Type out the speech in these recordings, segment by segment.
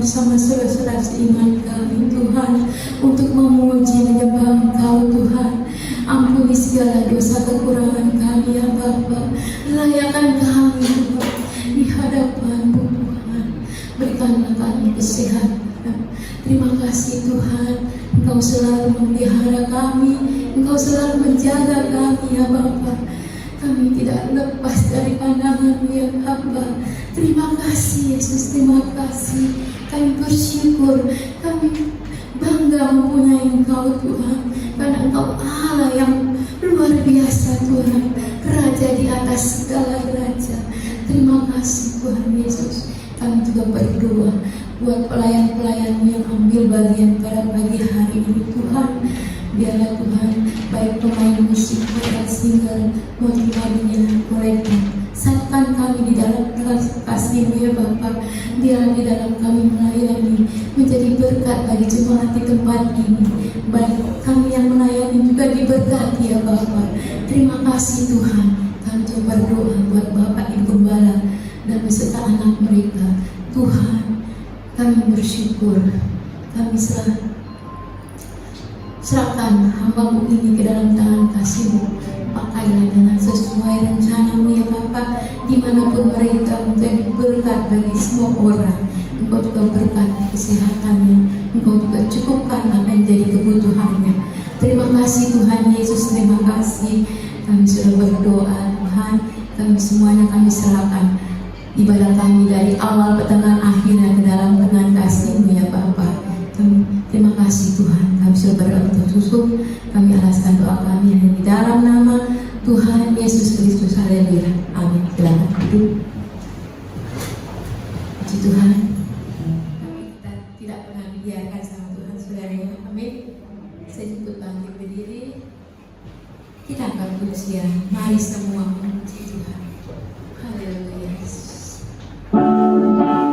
bersama saudara-saudara seiman kami Tuhan, untuk memuji menyembah Engkau Tuhan. Ampuni segala dosa kekurangan kami ya Bapa. Layakan kami Tuhan di hadapan-Mu Tuhan. Berikanlah kami kesehatan. Terima kasih Tuhan, Engkau selalu memelihara kami, Engkau selalu menjaga kami ya Bapa. Kami tidak lepas dari pandangan-Mu ya Bapa. Terima kasih Yesus, terima kasih. Kami bersyukur, kami bangga mempunyai Engkau Tuhan, karena Engkau Allah yang luar biasa Tuhan, Raja di atas segala raja. Terima kasih Tuhan Yesus. Kami juga berdoa buat pelayan-pelayan-Mu yang ambil bagian pada pagi hari ini Tuhan. Biarlah Tuhan, baik pemain musik, pemain single, motivasinya, kolektif, satukan kami di dalam kasih-Mu ya Bapa. Biarlah di dalam kami melayani menjadi berkat bagi jemaat di tempat ini. Baik kami yang melayani juga diberkati ya Bapa. Terima kasih Tuhan. Kami coba berdoa buat Bapak Ibu Gembala dan beserta anak mereka. Tuhan, kami bersyukur. Kami serahkan hamba-Mu ini ke dalam tangan kasih-Mu. Pakailah dengan sesuai rencana-Mu ya Bapa. Dimanapun mereka menjadi berkat bagi semua orang. Engkau juga berkati kesehatannya. Engkau juga cukupkan apa yang jadi kebutuhannya. Terima kasih Tuhan Yesus. Terima kasih. Kami sudah berdoa Tuhan. Kami semuanya kami serahkan ibadah kami dari awal pertengahan akhirnya ke dalam tangan kasih-Mu ya Bapa. Terima kasih Tuhan. Kami sudah berdoa tersusup. Kami alaskan doa kami di dalam nama Tuhan Yesus Kristus. Haleluya. Amin. Silakan duduk. Puji Tuhan. Kita tidak pernah dibiarkan sama Tuhan, saudaranya. Amin. Saya jemput bangkit berdiri. Kita akan pujian. Mari semua memuji Tuhan. Haleluya. Hallelujah.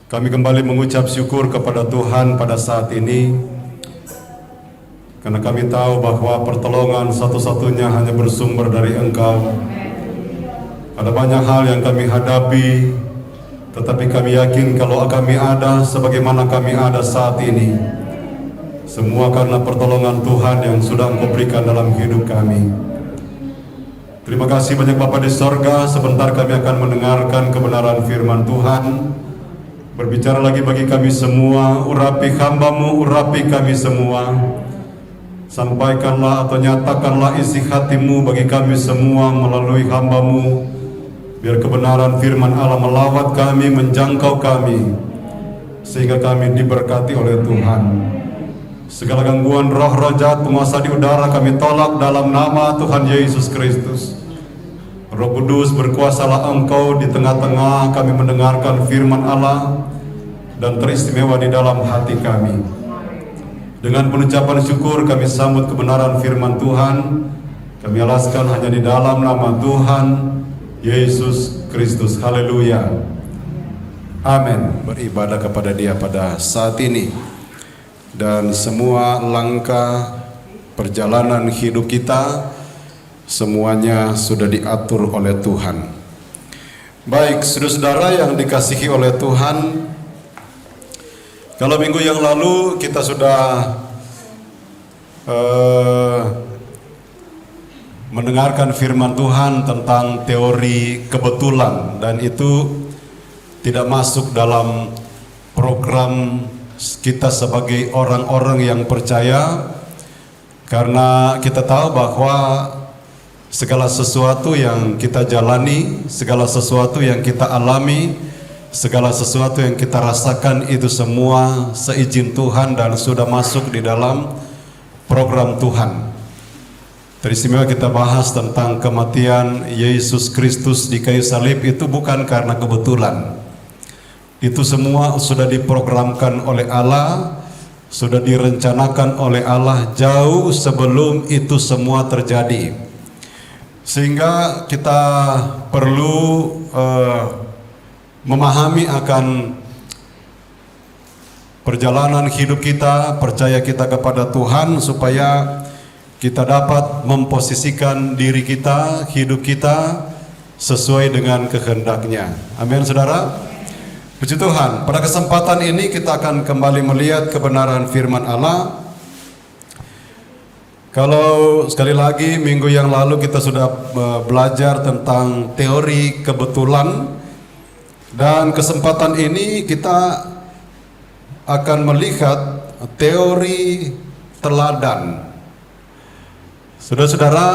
Kami kembali mengucap syukur kepada Tuhan pada saat ini, karena kami tahu bahwa pertolongan satu-satunya hanya bersumber dari Engkau. Ada banyak hal yang kami hadapi, tetapi kami yakin kalau kami ada sebagaimana kami ada saat ini, semua karena pertolongan Tuhan yang sudah Engkau berikan dalam hidup kami. Terima kasih banyak Bapa di sorga. Sebentar kami akan mendengarkan kebenaran firman Tuhan. Berbicara lagi bagi kami semua, urapi hamba-Mu, urapi kami semua. Sampaikanlah atau nyatakanlah isi hati-Mu bagi kami semua melalui hamba-Mu. Biar kebenaran firman Allah melawat kami, menjangkau kami, sehingga kami diberkati oleh Tuhan. Segala gangguan roh-roh jahat penguasa di udara kami tolak dalam nama Tuhan Yesus Kristus. Roh Kudus, berkuasalah Engkau di tengah-tengah kami mendengarkan firman Allah, dan teristimewa di dalam hati kami. Dengan pengucapan syukur kami sambut kebenaran firman Tuhan. Kami alaskan hanya di dalam nama Tuhan Yesus Kristus. Haleluya. Amin. Beribadah kepada Dia pada saat ini, dan semua langkah perjalanan hidup kita semuanya sudah diatur oleh Tuhan. Baik, saudara-saudara yang dikasihi oleh Tuhan, kalau minggu yang lalu kita sudah mendengarkan firman Tuhan tentang teori kebetulan, dan itu tidak masuk dalam program kita sebagai orang-orang yang percaya, karena kita tahu bahwa segala sesuatu yang kita jalani, segala sesuatu yang kita alami, segala sesuatu yang kita rasakan itu semua seizin Tuhan dan sudah masuk di dalam program Tuhan. Teristimewa kita bahas tentang kematian Yesus Kristus di kayu salib itu bukan karena kebetulan. Itu semua sudah diprogramkan oleh Allah, sudah direncanakan oleh Allah jauh sebelum itu semua terjadi. Sehingga kita perlu memahami akan perjalanan hidup kita, percaya kita kepada Tuhan, supaya kita dapat memposisikan diri kita, hidup kita sesuai dengan kehendak-Nya. Amin, saudara. Puji Tuhan. Pada kesempatan ini kita akan kembali melihat kebenaran firman Allah. Kalau sekali lagi minggu yang lalu kita sudah belajar tentang teori kebetulan, dan kesempatan ini kita akan melihat teori teladan. Saudara-saudara,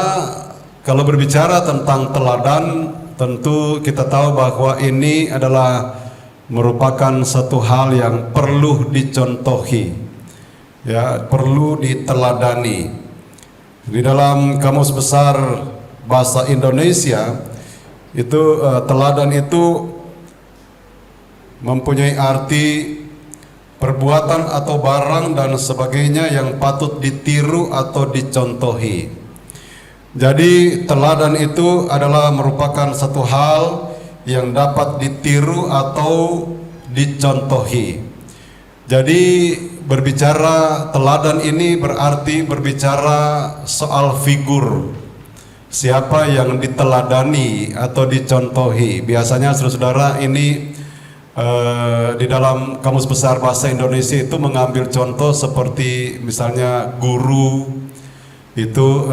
kalau berbicara tentang teladan, tentu kita tahu bahwa ini adalah merupakan satu hal yang perlu dicontohi, ya, perlu diteladani. Di dalam Kamus Besar Bahasa Indonesia itu teladan itu mempunyai arti perbuatan atau barang dan sebagainya yang patut ditiru atau dicontohi. Jadi teladan itu adalah merupakan satu hal yang dapat ditiru atau dicontohi. Jadi berbicara teladan ini berarti berbicara soal figur, siapa yang diteladani atau dicontohi. Biasanya saudara-saudara ini di dalam Kamus Besar Bahasa Indonesia itu mengambil contoh seperti misalnya guru itu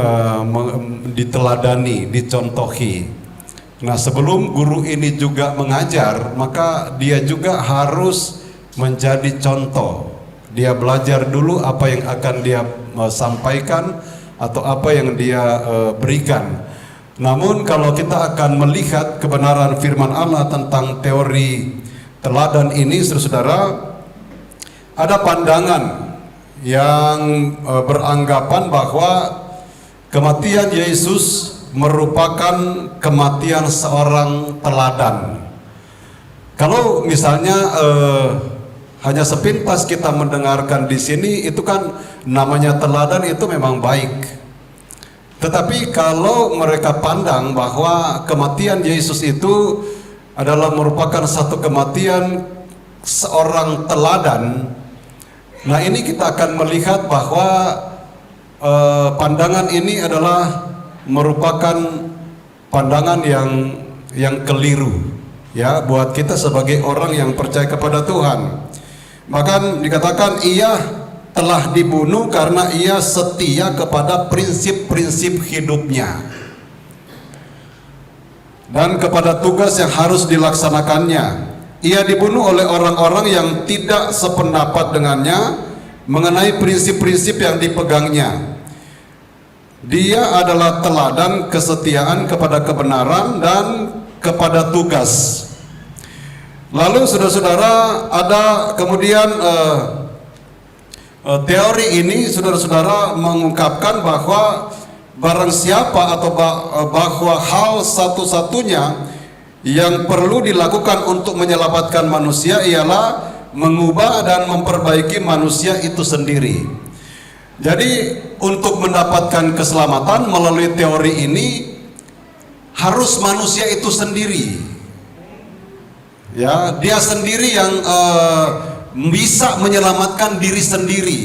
diteladani, dicontohi. Nah, sebelum guru ini juga mengajar, maka dia juga harus menjadi contoh. Dia belajar dulu apa yang akan dia sampaikan atau apa yang dia berikan. Namun kalau kita akan melihat kebenaran firman Allah tentang teori teladan ini, saudara, ada pandangan yang beranggapan bahwa kematian Yesus merupakan kematian seorang teladan. Kalau misalnya hanya sepintas kita mendengarkan di sini, itu kan namanya teladan itu memang baik. Tetapi kalau mereka pandang bahwa kematian Yesus itu adalah merupakan satu kematian seorang teladan. Nah, ini kita akan melihat bahwa pandangan ini adalah merupakan pandangan yang keliru ya buat kita sebagai orang yang percaya kepada Tuhan. Bahkan dikatakan ia telah dibunuh karena ia setia kepada prinsip-prinsip hidupnya dan kepada tugas yang harus dilaksanakannya. Ia dibunuh oleh orang-orang yang tidak sependapat dengannya mengenai prinsip-prinsip yang dipegangnya. Dia adalah teladan kesetiaan kepada kebenaran dan kepada tugas. Lalu saudara-saudara, ada kemudian teori ini saudara-saudara mengungkapkan bahwa barang siapa atau bahwa hal satu-satunya yang perlu dilakukan untuk menyelamatkan manusia ialah mengubah dan memperbaiki manusia itu sendiri. Jadi untuk mendapatkan keselamatan melalui teori ini harus manusia itu sendiri. Ya, dia sendiri yang bisa menyelamatkan diri sendiri.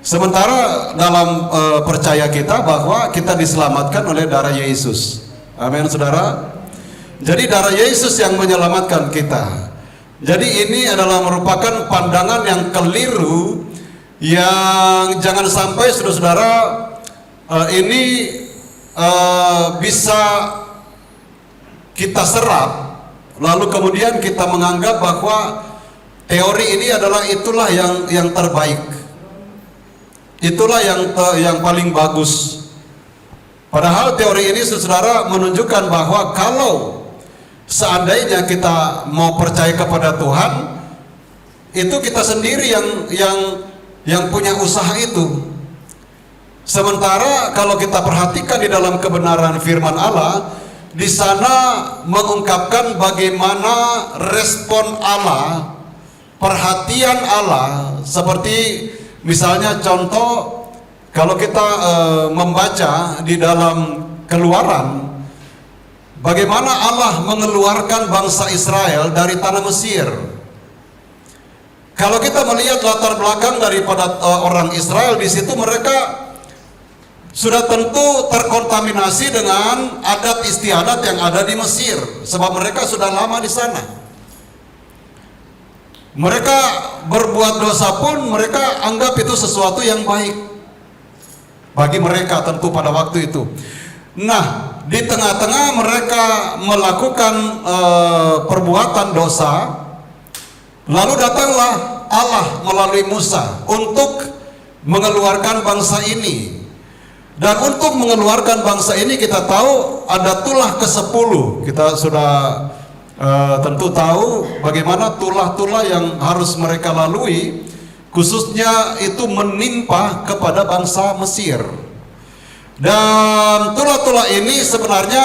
Sementara dalam percaya kita bahwa kita diselamatkan oleh darah Yesus. Amin, saudara. Jadi darah Yesus yang menyelamatkan kita. Jadi ini adalah merupakan pandangan yang keliru yang jangan sampai saudara-saudara ini bisa kita serap, lalu kemudian kita menganggap bahwa teori ini adalah itulah yang terbaik, itulah yang paling bagus. Padahal teori ini saudara menunjukkan bahwa kalau seandainya kita mau percaya kepada Tuhan, itu kita sendiri yang punya usaha itu. Sementara kalau kita perhatikan di dalam kebenaran firman Allah, di sana mengungkapkan bagaimana respon Allah, perhatian Allah. Seperti misalnya contoh, kalau kita membaca di dalam Keluaran, bagaimana Allah mengeluarkan bangsa Israel dari tanah Mesir. Kalau kita melihat latar belakang daripada orang Israel, di situ mereka sudah tentu terkontaminasi dengan adat istiadat yang ada di Mesir, sebab mereka sudah lama di sana. Mereka berbuat dosa pun mereka anggap itu sesuatu yang baik bagi mereka tentu pada waktu itu. Nah, di tengah-tengah mereka melakukan perbuatan dosa, lalu datanglah Allah melalui Musa untuk mengeluarkan bangsa ini. Dan untuk mengeluarkan bangsa ini kita tahu ada tulah ke-10. Kita sudah tentu tahu bagaimana tulah-tulah yang harus mereka lalui, khususnya itu menimpa kepada bangsa Mesir. Dan tulah-tulah ini sebenarnya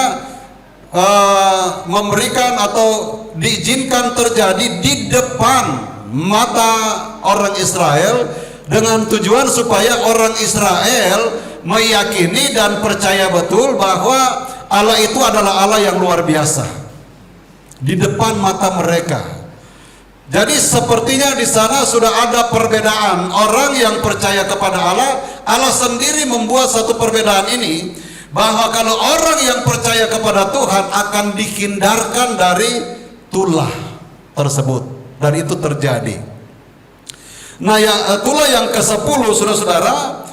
memberikan atau diizinkan terjadi di depan mata orang Israel dengan tujuan supaya orang Israel meyakini dan percaya betul bahwa Allah itu adalah Allah yang luar biasa di depan mata mereka. Jadi sepertinya di sana sudah ada perbedaan. Orang yang percaya kepada Allah, Allah sendiri membuat satu perbedaan ini, bahwa kalau orang yang percaya kepada Tuhan akan dihindarkan dari tulah tersebut, dan itu terjadi. Nah, tulah yang ke-10 saudara-saudara,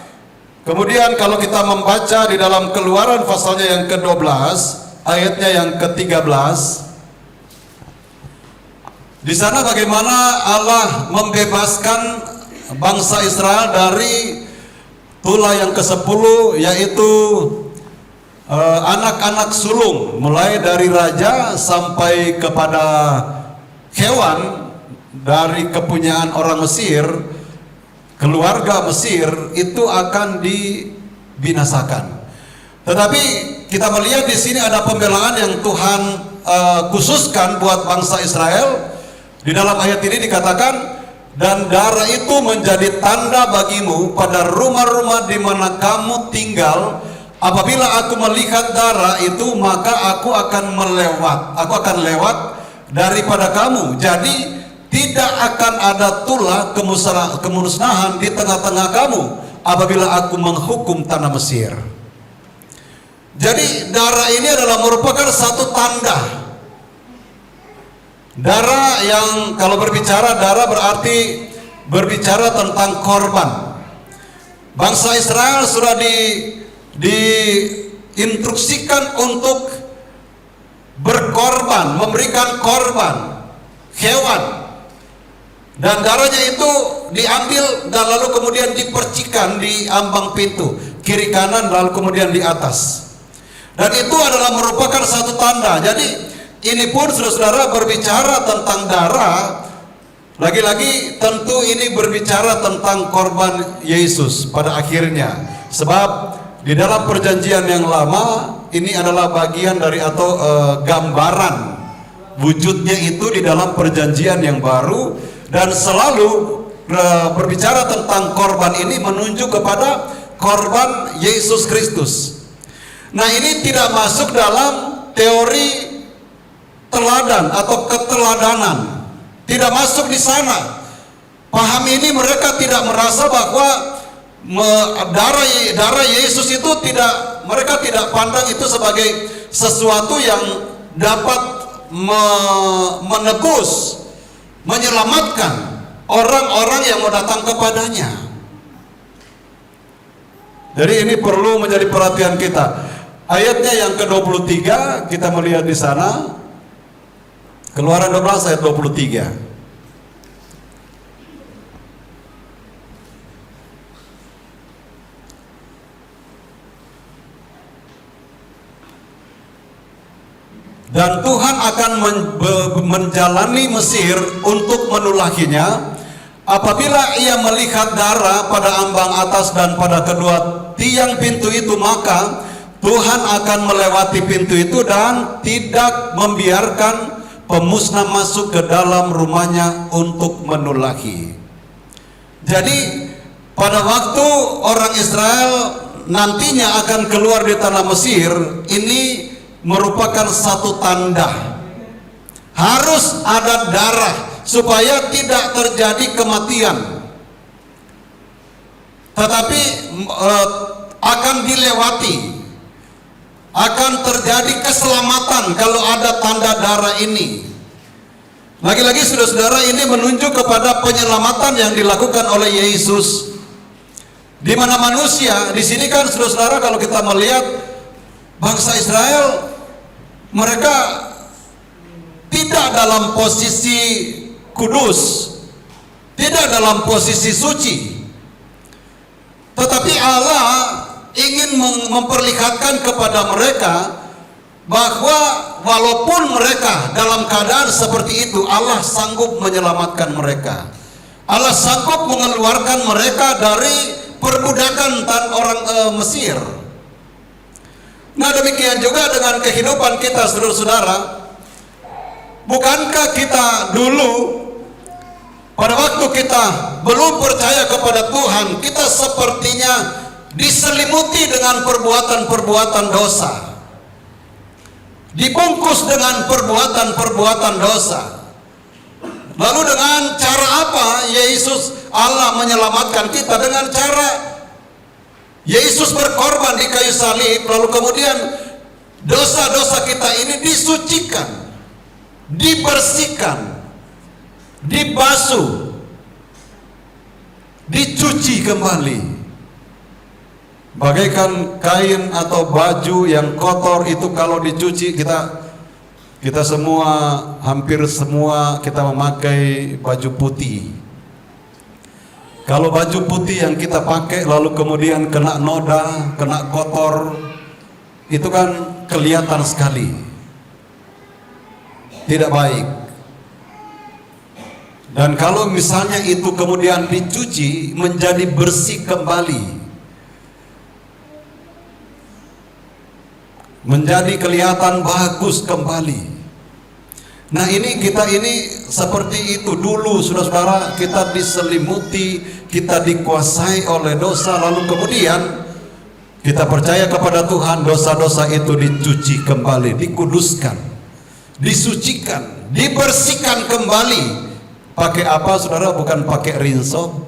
kemudian kalau kita membaca di dalam Keluaran pasalnya yang ke-12 ayatnya yang ke-13, di sana bagaimana Allah membebaskan bangsa Israel dari tulah yang ke-10, yaitu anak-anak sulung, mulai dari raja sampai kepada hewan dari kepunyaan orang Mesir, keluarga Mesir itu akan dibinasakan. Tetapi kita melihat di sini ada pembelaan yang Tuhan khususkan buat bangsa Israel. Di dalam ayat ini dikatakan, dan darah itu menjadi tanda bagimu pada rumah-rumah di mana kamu tinggal. Apabila aku melihat darah itu, maka aku akan lewat daripada kamu. Jadi tidak akan ada tulah kemusnahan di tengah-tengah kamu apabila aku menghukum tanah Mesir. Jadi darah ini adalah merupakan satu tanda. Darah yang kalau berbicara darah berarti berbicara tentang korban. Bangsa Israel sudah diinstruksikan untuk berkorban, memberikan korban hewan, dan darahnya itu diambil dan lalu kemudian dipercikan di ambang pintu kiri kanan, lalu kemudian di atas, dan itu adalah merupakan satu tanda. Jadi ini pun saudara-saudara berbicara tentang darah. Lagi-lagi tentu ini berbicara tentang korban Yesus pada akhirnya, sebab di dalam perjanjian yang lama ini adalah bagian dari atau gambaran wujudnya itu di dalam perjanjian yang baru, dan selalu berbicara tentang korban ini menunjuk kepada korban Yesus Kristus. Nah, ini tidak masuk dalam teori teladan atau keteladanan, tidak masuk di sana. Paham ini mereka tidak merasa bahwa darah Yesus itu mereka tidak pandang itu sebagai sesuatu yang dapat menebus, menyelamatkan orang-orang yang mau datang kepadanya. Jadi ini perlu menjadi perhatian kita. Ayatnya yang ke-23 kita melihat di sana, Keluaran 12 ayat 23. Dan Tuhan akan menjalani Mesir untuk menulakinya. Apabila ia melihat darah pada ambang atas dan pada kedua tiang pintu itu, maka Tuhan akan melewati pintu itu dan tidak membiarkan pemusnah masuk ke dalam rumahnya untuk menulaki. Jadi pada waktu orang Israel nantinya akan keluar di tanah Mesir, ini merupakan satu tanda. Harus ada darah supaya tidak terjadi kematian, tetapi akan dilewati, akan terjadi keselamatan kalau ada tanda darah ini. Lagi-lagi saudara-saudara, ini menunjuk kepada penyelamatan yang dilakukan oleh Yesus, di mana manusia di sini kan saudara-saudara, kalau kita melihat bangsa Israel, mereka tidak dalam posisi kudus, tidak dalam posisi suci, tetapi Allah ingin memperlihatkan kepada mereka bahwa walaupun mereka dalam keadaan seperti itu, Allah sanggup menyelamatkan mereka. Allah sanggup mengeluarkan mereka dari perbudakan orang Mesir. Nah, demikian juga dengan kehidupan kita, saudara-saudara. Bukankah kita dulu pada waktu kita belum percaya kepada Tuhan, kita sepertinya diselimuti dengan perbuatan-perbuatan dosa, dibungkus dengan perbuatan-perbuatan dosa. Lalu dengan cara apa Yesus Allah menyelamatkan kita? Dengan cara Yesus berkorban di kayu salib, lalu kemudian dosa-dosa kita ini disucikan, dibersihkan, dibasuh, dicuci kembali. Bagaikan kain atau baju yang kotor itu kalau dicuci, kita semua, hampir semua kita memakai baju putih. Kalau baju putih yang kita pakai lalu kemudian kena noda, kena kotor, itu kan kelihatan sekali, tidak baik. Dan kalau misalnya itu kemudian dicuci menjadi bersih kembali, menjadi kelihatan bagus kembali. Nah, ini kita ini seperti itu dulu, saudara-saudara, kita diselimuti, kita dikuasai oleh dosa, lalu kemudian kita percaya kepada Tuhan, dosa-dosa itu dicuci kembali, dikuduskan, disucikan, dibersihkan kembali Pakai apa saudara? Bukan pakai rinso,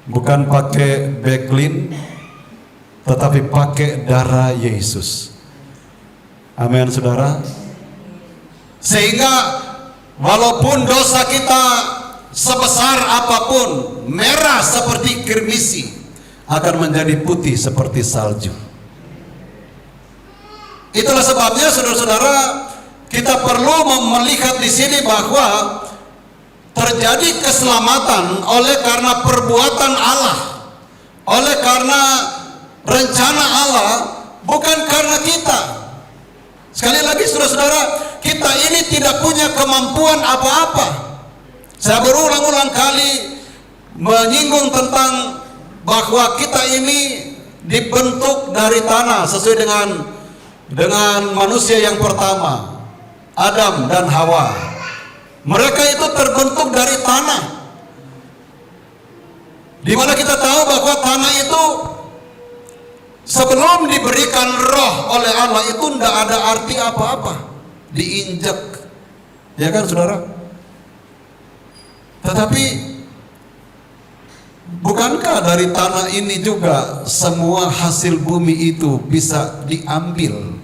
bukan pakai backlin, tetapi pakai darah Yesus. Amin saudara. Sehingga walaupun dosa kita sebesar apapun, merah seperti kirmisi, akan menjadi putih seperti salju. Itulah sebabnya saudara-saudara, kita perlu melihat di sini bahwa terjadi keselamatan oleh karena perbuatan Allah, oleh karena rencana Allah, bukan karena kita. Sekali lagi saudara-saudara, kita ini tidak punya kemampuan apa-apa. Saya berulang-ulang kali menyinggung tentang bahwa kita ini dibentuk dari tanah sesuai dengan manusia yang pertama, Adam dan Hawa. Mereka itu terbentuk dari tanah, di mana kita tahu bahwa tanah itu sebelum diberikan roh oleh Allah itu tidak ada arti apa-apa, diinjak, ya kan saudara? Tetapi bukankah dari tanah ini juga semua hasil bumi itu bisa diambil?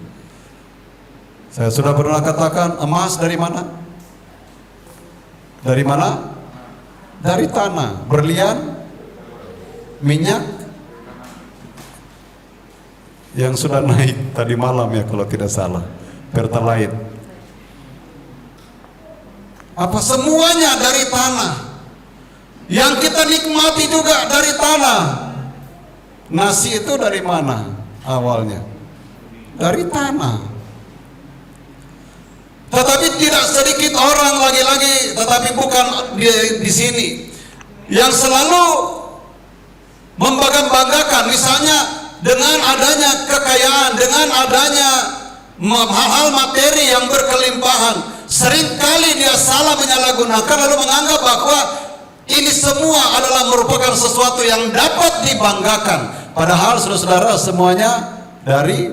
Saya sudah pernah katakan, emas dari mana? Dari mana? Dari tanah. Berlian, minyak yang sudah naik tadi malam ya kalau tidak salah, Pertalite. Apa semuanya dari tanah? Yang kita nikmati juga dari tanah. Nasi itu dari mana awalnya? Dari tanah. Tetapi tidak sedikit orang lagi-lagi, tetapi bukan di sini, yang selalu membangga-banggakan, misalnya dengan adanya kekayaan, dengan adanya hal-hal materi yang berkelimpahan, seringkali dia salah menyalahgunakan lalu menganggap bahwa ini semua adalah merupakan sesuatu yang dapat dibanggakan. Padahal saudara-saudara, semuanya dari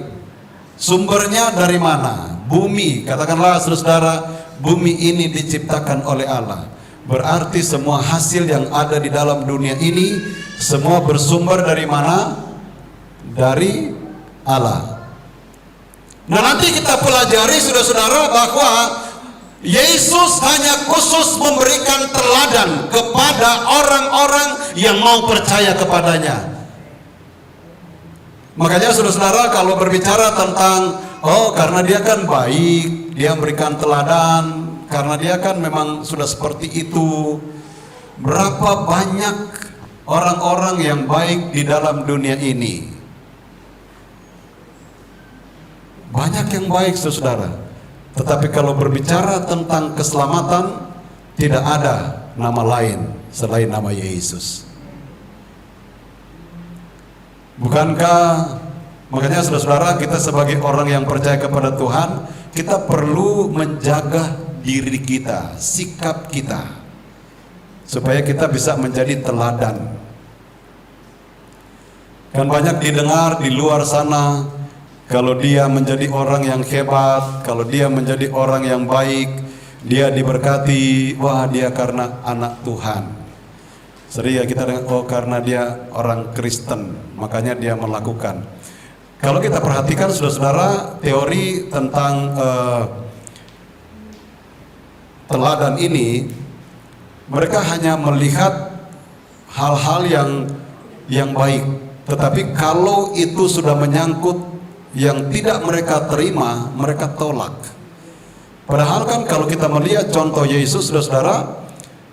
sumbernya dari mana? Bumi, katakanlah saudara, bumi ini diciptakan oleh Allah. Berarti semua hasil yang ada di dalam dunia ini semua bersumber dari mana? Dari Allah. Nah, nanti kita pelajari saudara-saudara bahwa Yesus hanya khusus memberikan teladan kepada orang-orang yang mau percaya kepadanya. Makanya saudara-saudara, kalau berbicara tentang karena dia kan baik, dia memberikan teladan, karena dia kan memang sudah seperti itu. Berapa banyak orang-orang yang baik di dalam dunia ini? Banyak yang baik saudara. Tetapi kalau berbicara tentang keselamatan, tidak ada nama lain selain nama Yesus. Bukankah, makanya saudara-saudara, kita sebagai orang yang percaya kepada Tuhan, kita perlu menjaga diri kita, sikap kita, supaya kita bisa menjadi teladan. Kan banyak didengar di luar sana, kalau dia menjadi orang yang hebat, kalau dia menjadi orang yang baik, dia diberkati, wah dia karena anak Tuhan. Sering ya kita dengar, karena dia orang Kristen, makanya dia melakukan. Kalau kita perhatikan saudara-saudara, teori tentang teladan ini, mereka hanya melihat hal-hal yang baik. Tetapi kalau itu sudah menyangkut yang tidak mereka terima, mereka tolak. Padahal kan kalau kita melihat contoh Yesus saudara-saudara,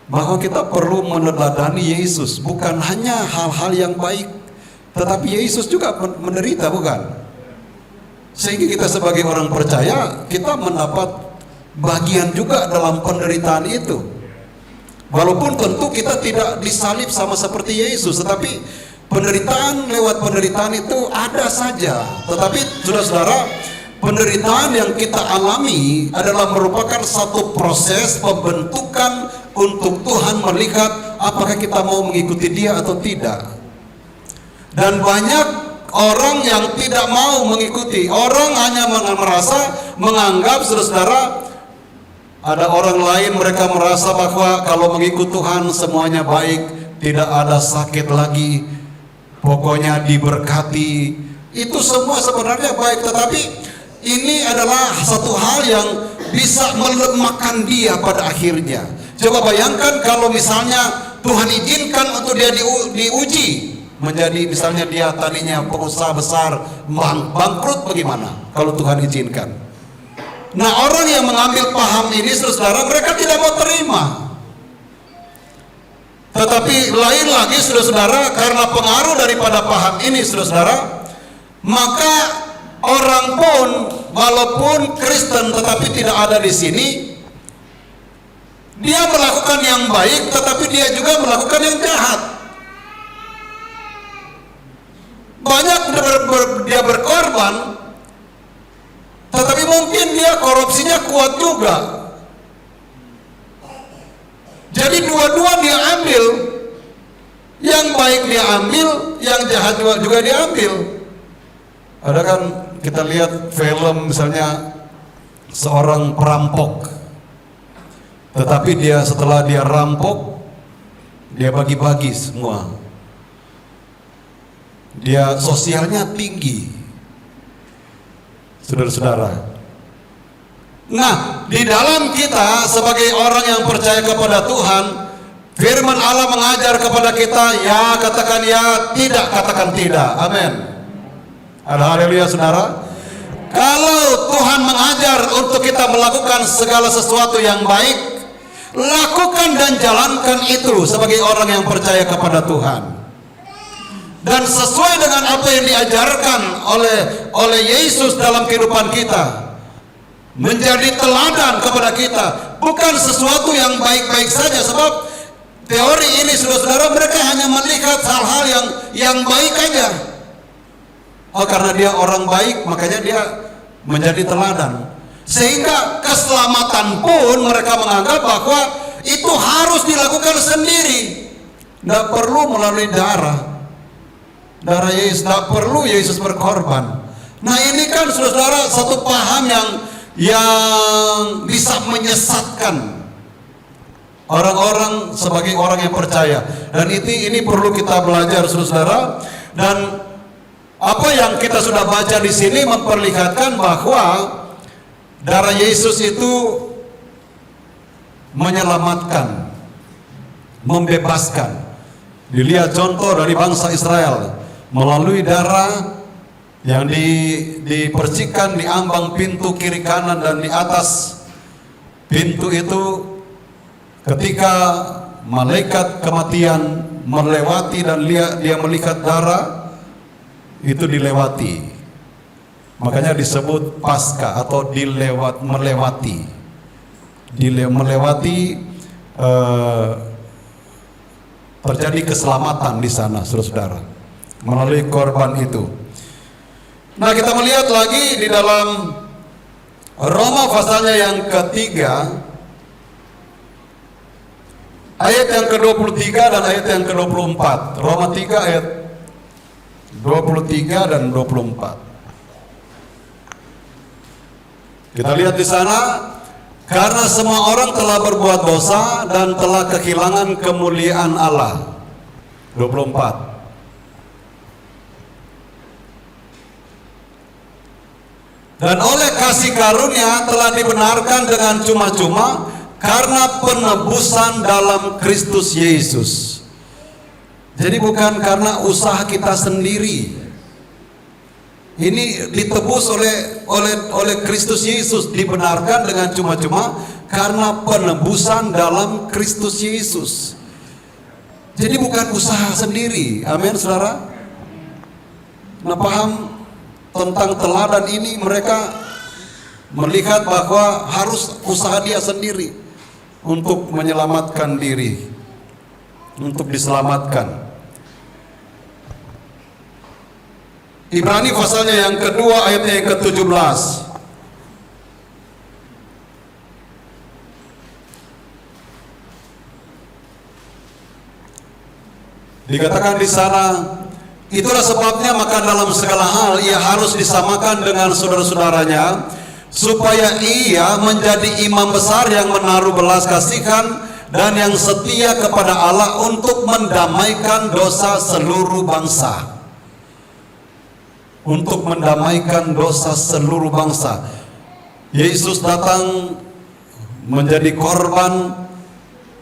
bahwa kita perlu meneladani Yesus, bukan hanya hal-hal yang baik, tetapi Yesus juga menderita, bukan? Sehingga kita sebagai orang percaya, kita mendapat bagian juga dalam penderitaan itu. Walaupun tentu kita tidak disalib sama seperti Yesus, tetapi penderitaan lewat penderitaan itu ada saja. Tetapi saudara-saudara, penderitaan yang kita alami adalah merupakan satu proses pembentukan untuk Tuhan melihat apakah kita mau mengikuti Dia atau tidak. Dan banyak orang yang tidak mau mengikuti. Orang hanya merasa, menganggap saudara-saudara, Ada orang lain mereka merasa bahwa kalau mengikut Tuhan semuanya baik, tidak ada sakit lagi, pokoknya diberkati. Itu semua sebenarnya baik, tetapi ini adalah satu hal yang bisa melemahkan dia pada akhirnya. Coba bayangkan kalau misalnya Tuhan izinkan untuk dia diuji, menjadi misalnya dia tadinya pengusaha besar, bangkrut, bagaimana kalau Tuhan izinkan? Nah, orang yang mengambil paham ini, saudara, mereka tidak mau terima. Tetapi lain lagi, saudara, karena pengaruh daripada paham ini, saudara, maka orang pun walaupun Kristen tetapi tidak ada di sini, dia melakukan yang baik tetapi dia juga melakukan yang jahat. Banyak dia berkorban, tetapi mungkin dia korupsinya kuat juga. Jadi dua-dua dia ambil, yang baik dia ambil, yang jahat juga dia ambil. Ada kan kita lihat film misalnya seorang perampok, tetapi dia setelah dia rampok, dia bagi-bagi semua. Dia sosialnya tinggi, saudara-saudara. Nah, di dalam kita sebagai orang yang percaya kepada Tuhan, firman Allah mengajar kepada kita, ya katakan ya, tidak katakan tidak. Amin. Ada haleluya, saudara. Kalau Tuhan mengajar untuk kita melakukan segala sesuatu yang baik, lakukan dan jalankan itu sebagai orang yang percaya kepada Tuhan. Dan sesuai dengan apa yang diajarkan oleh Yesus dalam kehidupan kita, menjadi teladan kepada kita, bukan sesuatu yang baik-baik saja. Sebab teori ini, saudara-saudara, mereka hanya melihat hal-hal yang baik aja. Oh, karena dia orang baik, makanya dia menjadi teladan. Sehingga keselamatan pun mereka menganggap bahwa itu harus dilakukan sendiri, tidak perlu melalui darah Yesus, tidak perlu Yesus berkorban. Nah, ini kan saudara satu paham yang bisa menyesatkan orang-orang sebagai orang yang percaya. Dan ini perlu kita belajar, saudara. Dan apa yang kita sudah baca di sini memperlihatkan bahwa darah Yesus itu menyelamatkan, membebaskan. Dilihat contoh dari bangsa Israel melalui darah yang dipercikan di ambang pintu kiri kanan dan di atas pintu itu, ketika malaikat kematian melewati dan dia melihat darah itu dilewati, makanya disebut Paskah atau melewati terjadi keselamatan di sana, saudara, melalui korban itu. Nah, kita melihat lagi di dalam Roma pasalnya yang ketiga, ayat yang ke-23 dan ayat yang ke-24. Roma 3 ayat 23 dan 24. Kita lihat di sana, karena semua orang telah berbuat dosa dan telah kehilangan kemuliaan Allah. 24. Dan oleh kasih karunia telah dibenarkan dengan cuma-cuma karena penebusan dalam Kristus Yesus. Jadi bukan karena usaha kita sendiri. Ini ditebus oleh Kristus Yesus, dibenarkan dengan cuma-cuma karena penebusan dalam Kristus Yesus. Jadi bukan usaha sendiri. Amin, saudara. Nah, paham tentang teladan ini, mereka melihat bahwa harus usaha dia sendiri untuk menyelamatkan diri, untuk diselamatkan. Ibrani pasalnya yang kedua ayatnya yang ke-17. Dikatakan di sana, itulah sebabnya maka dalam segala hal ia harus disamakan dengan saudara-saudaranya, supaya ia menjadi imam besar yang menaruh belas kasihan dan yang setia kepada Allah untuk mendamaikan dosa seluruh bangsa. Untuk mendamaikan dosa seluruh bangsa. Yesus datang menjadi korban,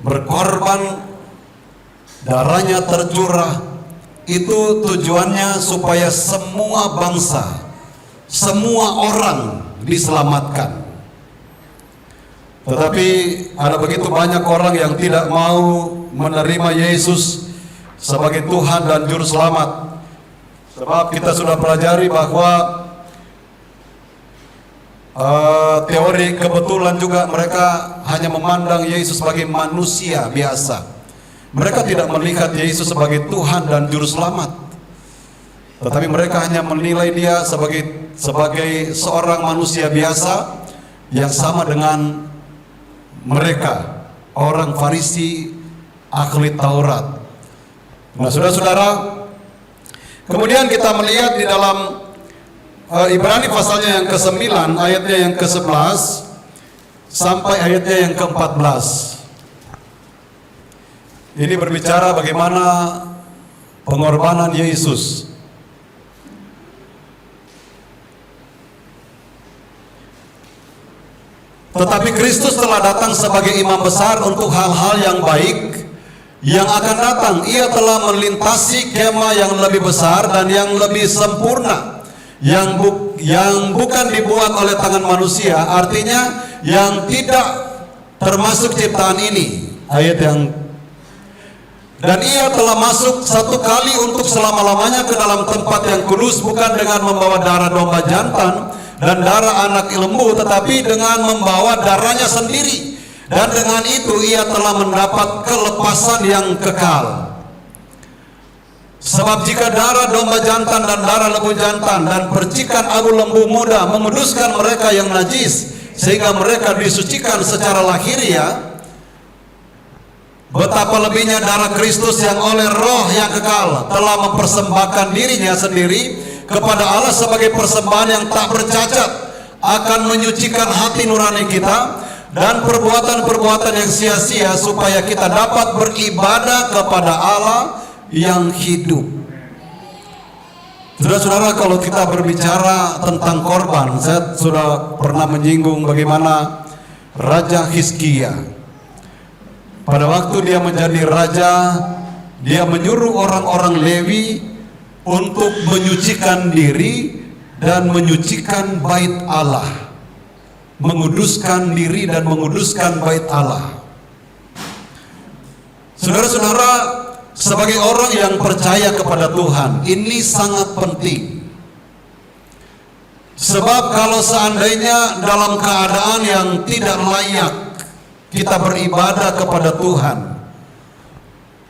berkorban, darahnya tercurah. Itu tujuannya supaya semua bangsa, semua orang diselamatkan. Tetapi ada begitu banyak orang yang tidak mau menerima Yesus sebagai Tuhan dan Juru Selamat. Sebab kita sudah pelajari bahwa teori kebetulan juga mereka hanya memandang Yesus sebagai manusia biasa. Mereka tidak melihat Yesus sebagai Tuhan dan Juru Selamat. Tetapi mereka hanya menilai dia sebagai seorang manusia biasa yang sama dengan mereka, orang Farisi, ahli Taurat. Nah, saudara-saudara, kemudian kita melihat di dalam Ibrani pasalnya yang ke-9, ayatnya yang ke-11 sampai ayatnya yang ke-14. Ini berbicara bagaimana pengorbanan Yesus. Tetapi Kristus telah datang sebagai imam besar untuk hal-hal yang baik yang akan datang. Ia telah melintasi kemah yang lebih besar dan yang lebih sempurna, yang bukan dibuat oleh tangan manusia, artinya yang tidak termasuk ciptaan ini. Dan ia telah masuk satu kali untuk selama-lamanya ke dalam tempat yang kudus, bukan dengan membawa darah domba jantan dan darah anak lembu, tetapi dengan membawa darahnya sendiri. Dan dengan itu ia telah mendapat kelepasan yang kekal. Sebab jika darah domba jantan dan darah lembu jantan dan percikan abu lembu muda menguduskan mereka yang najis sehingga mereka disucikan secara lahiriah, betapa lebihnya darah Kristus yang oleh Roh yang kekal telah mempersembahkan dirinya sendiri kepada Allah sebagai persembahan yang tak bercacat, akan menyucikan hati nurani kita dan perbuatan-perbuatan yang sia-sia, supaya kita dapat beribadah kepada Allah yang hidup. Saudara-saudara, kalau kita berbicara tentang korban, saya sudah pernah menyinggung bagaimana Raja Hizkia, pada waktu dia menjadi raja, dia menyuruh orang-orang Lewi untuk menyucikan diri dan menyucikan bait Allah, menguduskan diri dan menguduskan bait Allah. Saudara-saudara, sebagai orang yang percaya kepada Tuhan, ini sangat penting. Sebab kalau seandainya dalam keadaan yang tidak layak kita beribadah kepada Tuhan,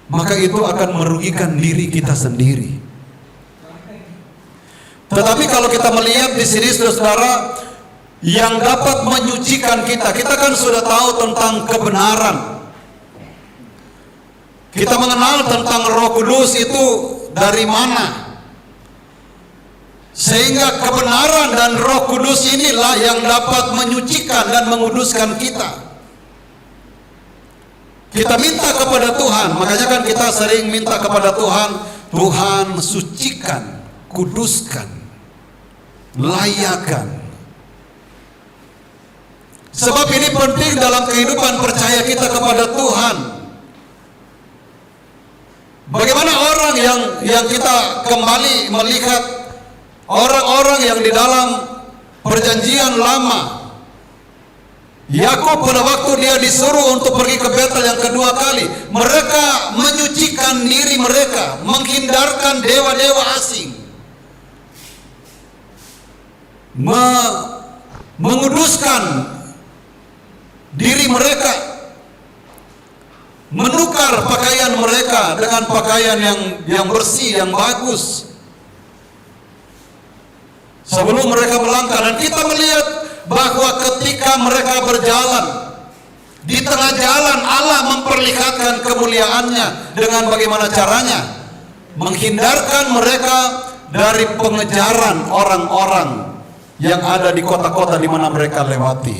maka itu akan merugikan diri kita sendiri. Tetapi kalau kita melihat di sini, saudara, yang dapat menyucikan kita kan sudah tahu tentang kebenaran. Kita mengenal tentang Roh Kudus itu dari mana, sehingga kebenaran dan Roh Kudus inilah yang dapat menyucikan dan menguduskan kita. Kita minta kepada Tuhan, makanya kan kita sering minta kepada Tuhan, Tuhan sucikan, kuduskan, layakan. Sebab ini penting dalam kehidupan percaya kita kepada Tuhan. Bagaimana orang yang kita kembali melihat orang-orang yang di dalam perjanjian lama, Yakub pada waktu dia disuruh untuk pergi ke Betel yang kedua kali, mereka menyucikan diri mereka, menghindarkan dewa-dewa asing, menguduskan diri mereka, menukar pakaian mereka dengan pakaian yang bersih, yang bagus, sebelum mereka melangkah. Dan kita melihat bahwa ketika mereka berjalan di tengah jalan, Allah memperlihatkan kemuliaannya dengan bagaimana caranya menghindarkan mereka dari pengejaran orang-orang yang ada di kota-kota di mana mereka lewati.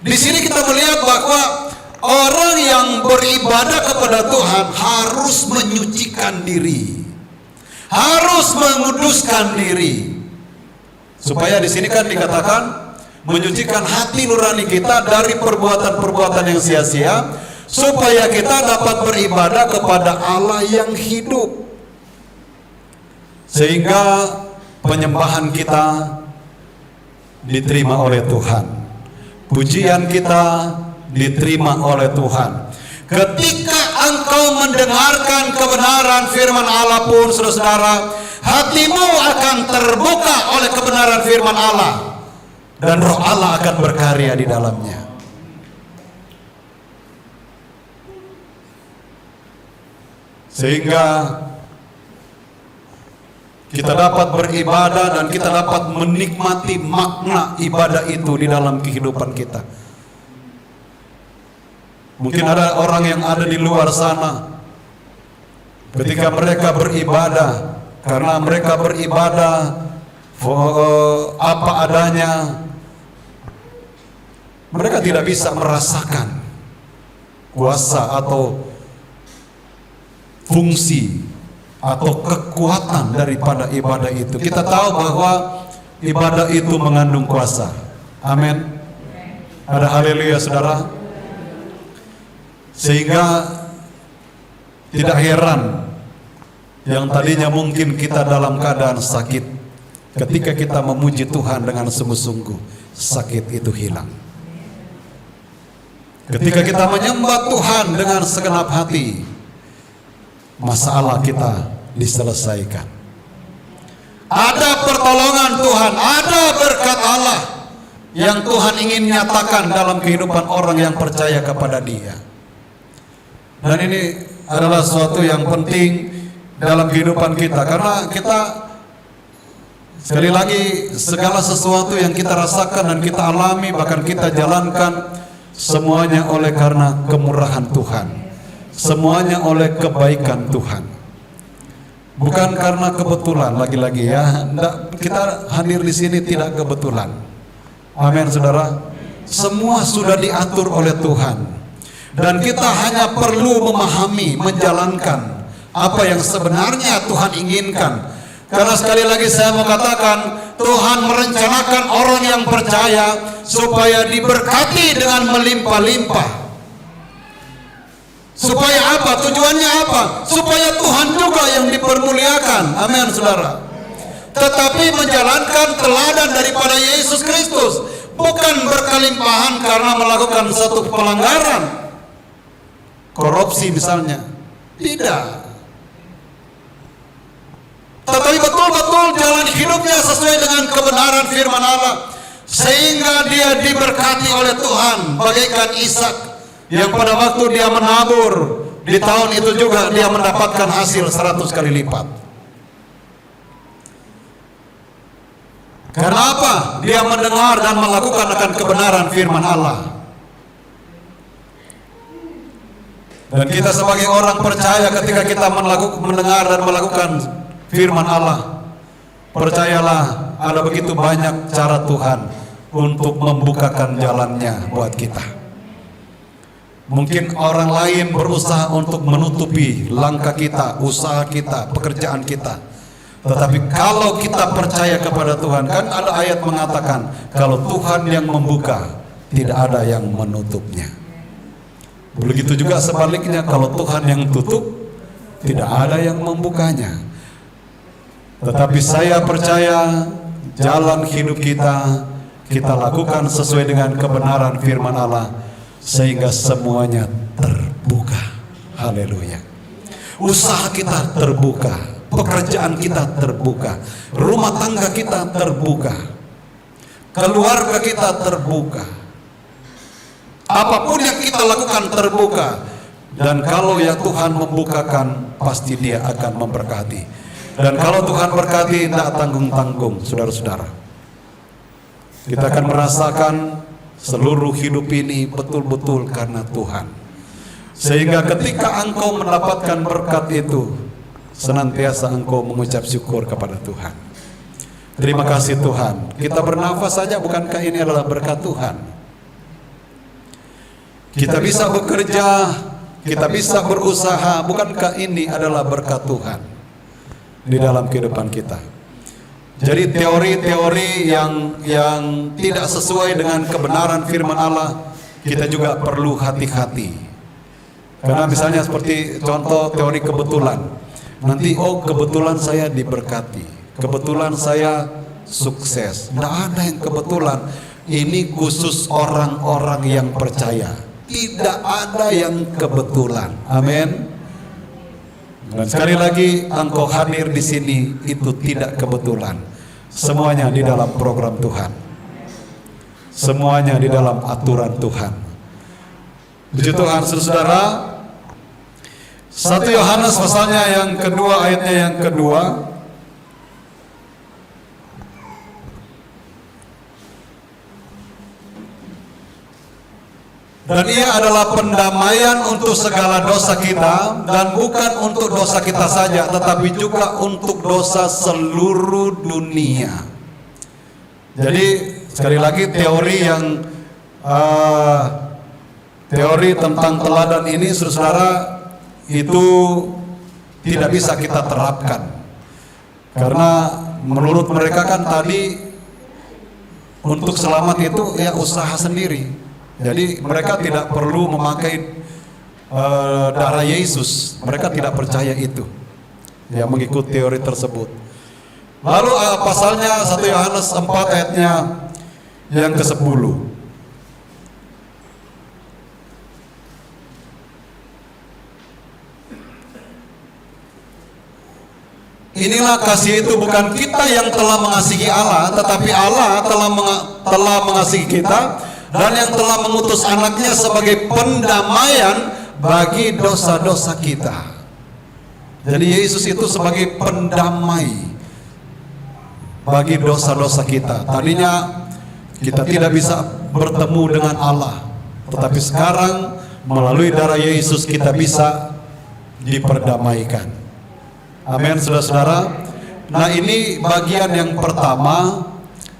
Di sini kita melihat bahwa orang yang beribadah kepada Tuhan harus menyucikan diri, harus menguduskan diri. Supaya di sini kan dikatakan menyucikan hati nurani kita dari perbuatan-perbuatan yang sia-sia, supaya kita dapat beribadah kepada Allah yang hidup. Sehingga penyembahan kita diterima oleh Tuhan, pujian kita diterima oleh Tuhan. Ketika engkau mendengarkan kebenaran firman Allah pun, saudara-saudara, hatimu akan terbuka oleh kebenaran firman Allah, dan Roh Allah akan berkarya di dalamnya. Sehingga kita dapat beribadah dan kita dapat menikmati makna ibadah itu di dalam kehidupan kita. Mungkin ada orang yang ada di luar sana, ketika mereka beribadah, karena mereka beribadah apa adanya, mereka tidak bisa merasakan kuasa atau fungsi atau kekuatan daripada ibadah itu. Kita tahu bahwa ibadah itu mengandung kuasa. Amin. Ada haleluya, saudara. Sehingga tidak heran yang tadinya mungkin kita dalam keadaan sakit, ketika kita memuji Tuhan dengan sungguh-sungguh, sakit itu hilang. Ketika kita menyembah Tuhan dengan segenap hati, masalah kita diselesaikan. Ada pertolongan Tuhan, ada berkat Allah yang Tuhan ingin nyatakan dalam kehidupan orang yang percaya kepada Dia. Dan ini adalah sesuatu yang penting dalam kehidupan kita, karena kita, sekali lagi, segala sesuatu yang kita rasakan dan kita alami, bahkan kita jalankan, semuanya oleh karena kemurahan Tuhan, semuanya oleh kebaikan Tuhan, bukan karena kebetulan. Lagi-lagi ya, kita hadir di sini tidak kebetulan. Amin, saudara. Semua sudah diatur oleh Tuhan, dan kita hanya perlu memahami, menjalankan apa yang sebenarnya Tuhan inginkan. Karena sekali lagi saya mau katakan, Tuhan merencanakan orang yang percaya supaya diberkati dengan melimpah-limpah. Supaya apa? Tujuannya apa? Supaya Tuhan juga yang dipermuliakan. Amin, saudara. Tetapi menjalankan teladan daripada Yesus Kristus, bukan berkelimpahan karena melakukan satu pelanggaran, korupsi misalnya, tidak. Tetapi betul-betul jalan hidupnya sesuai dengan kebenaran firman Allah, sehingga dia diberkati oleh Tuhan, bagaikan Ishak yang pada waktu dia menabur, di tahun itu juga dia mendapatkan hasil 100 kali lipat. Karena apa? Dia mendengar dan melakukan akan kebenaran firman Allah. Dan kita sebagai orang percaya, ketika kita mendengar dan melakukan firman Allah, percayalah ada begitu banyak cara Tuhan untuk membukakan jalannya buat kita. Mungkin orang lain berusaha untuk menutupi langkah kita, usaha kita, pekerjaan kita. Tetapi kalau kita percaya kepada Tuhan, kan ada ayat mengatakan, kalau Tuhan yang membuka, tidak ada yang menutupnya. Begitu juga sebaliknya, kalau Tuhan yang tutup, tidak ada yang membukanya. Tetapi saya percaya jalan hidup kita lakukan sesuai dengan kebenaran firman Allah, sehingga semuanya terbuka. Haleluya. Usaha kita terbuka, pekerjaan kita terbuka, rumah tangga kita terbuka, keluarga kita terbuka. Apapun yang kita lakukan terbuka. Dan kalau ya Tuhan membukakan, pasti Dia akan memberkati. Dan kalau Tuhan berkati, tidak tanggung-tanggung, saudara-saudara. Kita akan merasakan seluruh hidup ini betul-betul karena Tuhan. Sehingga ketika engkau mendapatkan berkat itu, senantiasa engkau mengucap syukur kepada Tuhan. Terima kasih Tuhan. Kita bernafas saja, bukankah ini adalah berkat Tuhan? Kita bisa bekerja, kita bisa berusaha, bukankah ini adalah berkat Tuhan di dalam kehidupan kita? Jadi teori-teori yang tidak sesuai dengan kebenaran firman Allah, kita juga perlu hati-hati. Karena misalnya seperti contoh teori kebetulan. Nanti kebetulan saya diberkati, kebetulan saya sukses. Tidak ada yang kebetulan. Ini khusus orang-orang yang percaya. Tidak ada yang kebetulan. Amin. Dan sekali lagi, engkau hadir di sini itu tidak kebetulan. Semuanya di dalam program Tuhan. Semuanya di dalam aturan Tuhan. Puji Tuhan, saudara. 1 Yohanes pasalnya yang kedua, ayatnya yang kedua. Dan ia adalah pendamaian untuk segala dosa kita, dan bukan untuk dosa kita saja, tetapi juga untuk dosa seluruh dunia. Jadi sekali lagi teori tentang teladan ini, saudara, itu tidak bisa kita terapkan. Karena menurut mereka kan tadi untuk selamat itu ya usaha sendiri. Jadi mereka tidak perlu memakai darah Yesus. Mereka tidak percaya itu, ya, mengikuti teori tersebut. Lalu pasalnya 1 Yohanes 4 ayatnya yang ke-10. Inilah kasih itu, bukan kita yang telah mengasihi Allah, tetapi Allah telah mengasihi kita, dan yang telah mengutus anaknya sebagai pendamaian bagi dosa-dosa kita. Jadi Yesus itu sebagai pendamai bagi dosa-dosa kita. Tadinya kita tidak bisa bertemu dengan Allah, tetapi sekarang melalui darah Yesus kita bisa diperdamaikan. Amin, saudara-saudara. Nah, ini bagian yang pertama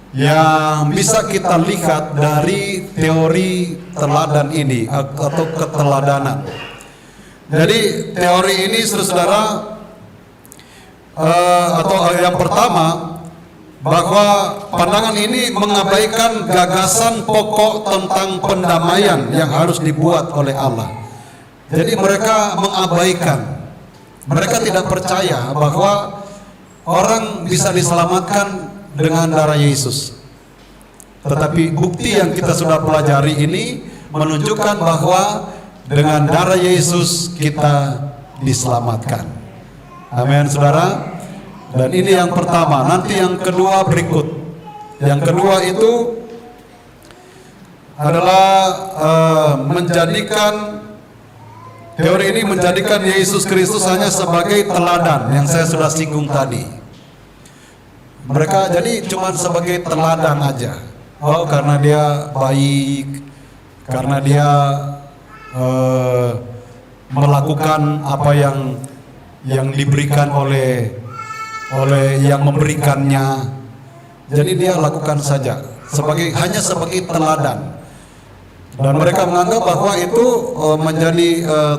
yang bisa kita lihat dari teori teladan ini atau keteladanan. Jadi teori ini, saudara, atau yang pertama, bahwa pandangan ini mengabaikan gagasan pokok tentang pendamaian yang harus dibuat oleh Allah. Jadi mereka mengabaikan, mereka tidak percaya bahwa orang bisa diselamatkan dengan darah Yesus. Tetapi bukti yang kita sudah pelajari ini menunjukkan bahwa dengan darah Yesus kita diselamatkan. Amin, saudara. Dan ini yang pertama. Nanti yang kedua berikut. Yang kedua itu adalah teori ini menjadikan Yesus Kristus hanya sebagai teladan yang saya sudah singgung tadi. Mereka jadi cuma sebagai teladan aja. Oh, karena dia baik, karena dia melakukan apa yang diberikan oleh yang memberikannya. Jadi dia lakukan saja hanya sebagai teladan. Dan mereka menganggap bahwa itu menjadi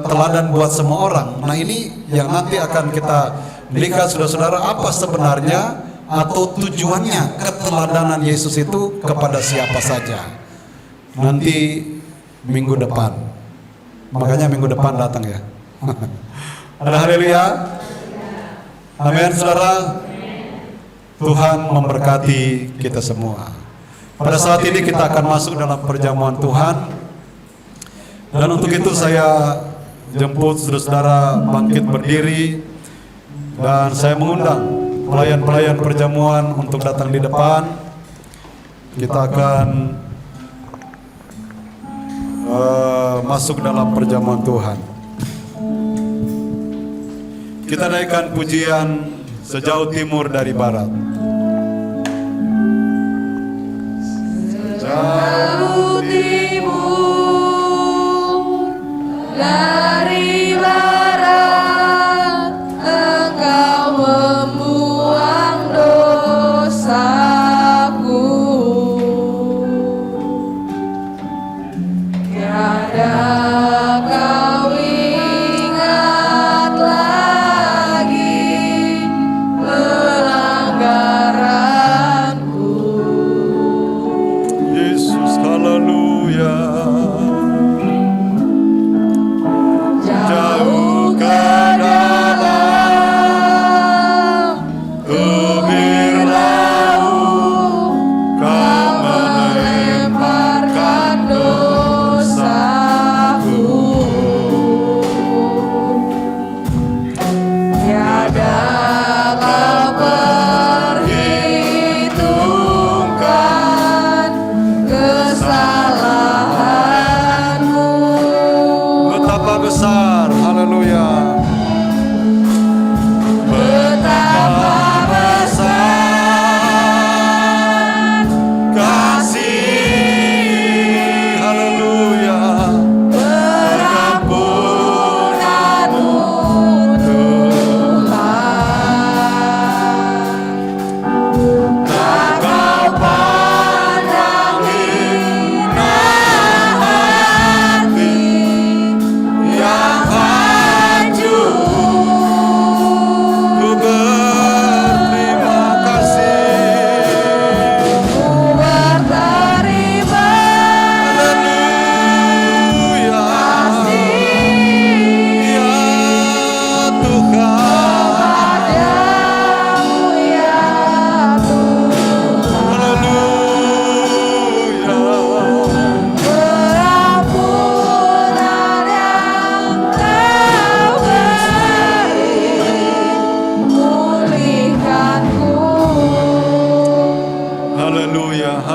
teladan buat semua orang. Nah, ini yang nanti akan kita lihat, saudara-saudara, apa sebenarnya atau tujuannya keteladanan Yesus itu kepada siapa saja. Nanti minggu depan. Makanya minggu depan datang ya. Haleluya. Amin, saudara. Tuhan memberkati kita semua. Pada saat ini kita akan masuk dalam perjamuan Tuhan. Dan untuk itu saya jemput saudara-saudara bangkit berdiri. Dan saya mengundang pelayan-pelayan perjamuan untuk datang di depan. Kita akan masuk dalam perjamuan Tuhan. Kita naikkan pujian sejauh timur dari barat. Sejauh timur dari barat, Engkau membuang dosa.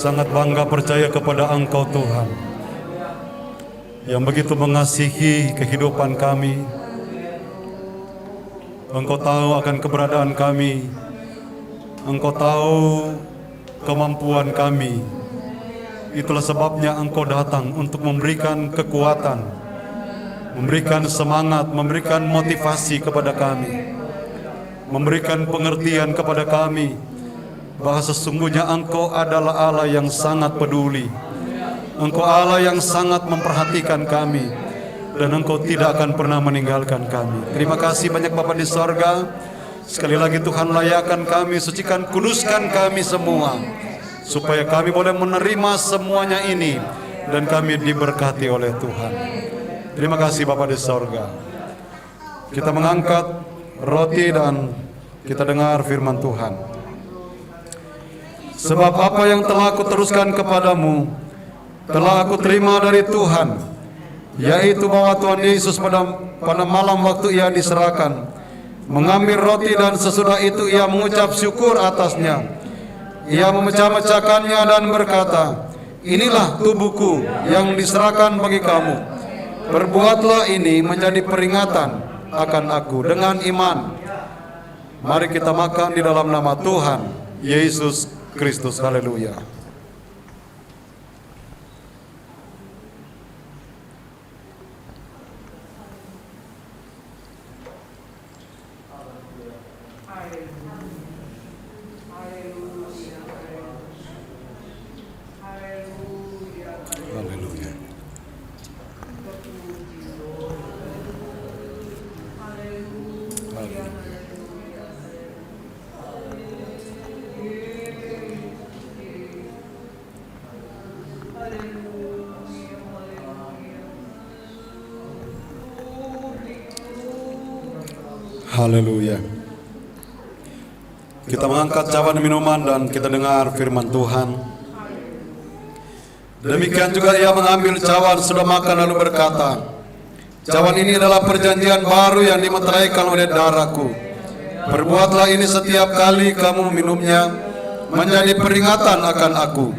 sangat bangga percaya kepada Engkau Tuhan, yang begitu mengasihi kehidupan kami. Engkau tahu akan keberadaan kami, Engkau tahu kemampuan kami. Itulah sebabnya Engkau datang untuk memberikan kekuatan, memberikan semangat, memberikan motivasi kepada kami, memberikan pengertian kepada kami bahwa sesungguhnya Engkau adalah Allah yang sangat peduli. Engkau Allah yang sangat memperhatikan kami, dan Engkau tidak akan pernah meninggalkan kami. Terima kasih banyak Bapa di sorga. Sekali lagi Tuhan, layakan kami, sucikan, kuduskan kami semua, supaya kami boleh menerima semuanya ini dan kami diberkati oleh Tuhan. Terima kasih Bapa di sorga. Kita mengangkat roti dan kita dengar firman Tuhan. Sebab apa yang telah aku teruskan kepadamu telah aku terima dari Tuhan, yaitu bahwa Tuhan Yesus pada malam waktu ia diserahkan, mengambil roti dan sesudah itu ia mengucap syukur atasnya. Ia memecah-mecahkannya dan berkata, inilah tubuhku yang diserahkan bagi kamu. Perbuatlah ini menjadi peringatan akan aku. Dengan iman, mari kita makan di dalam nama Tuhan Yesus Kristus. Haleluya. Haleluya. Haleluya. Kita mengangkat cawan minuman dan kita dengar firman Tuhan. Demikian juga ia mengambil cawan sudah makan lalu berkata, cawan ini adalah perjanjian baru yang dimeteraikan oleh darahku. Perbuatlah ini setiap kali kamu minumnya menjadi peringatan akan aku.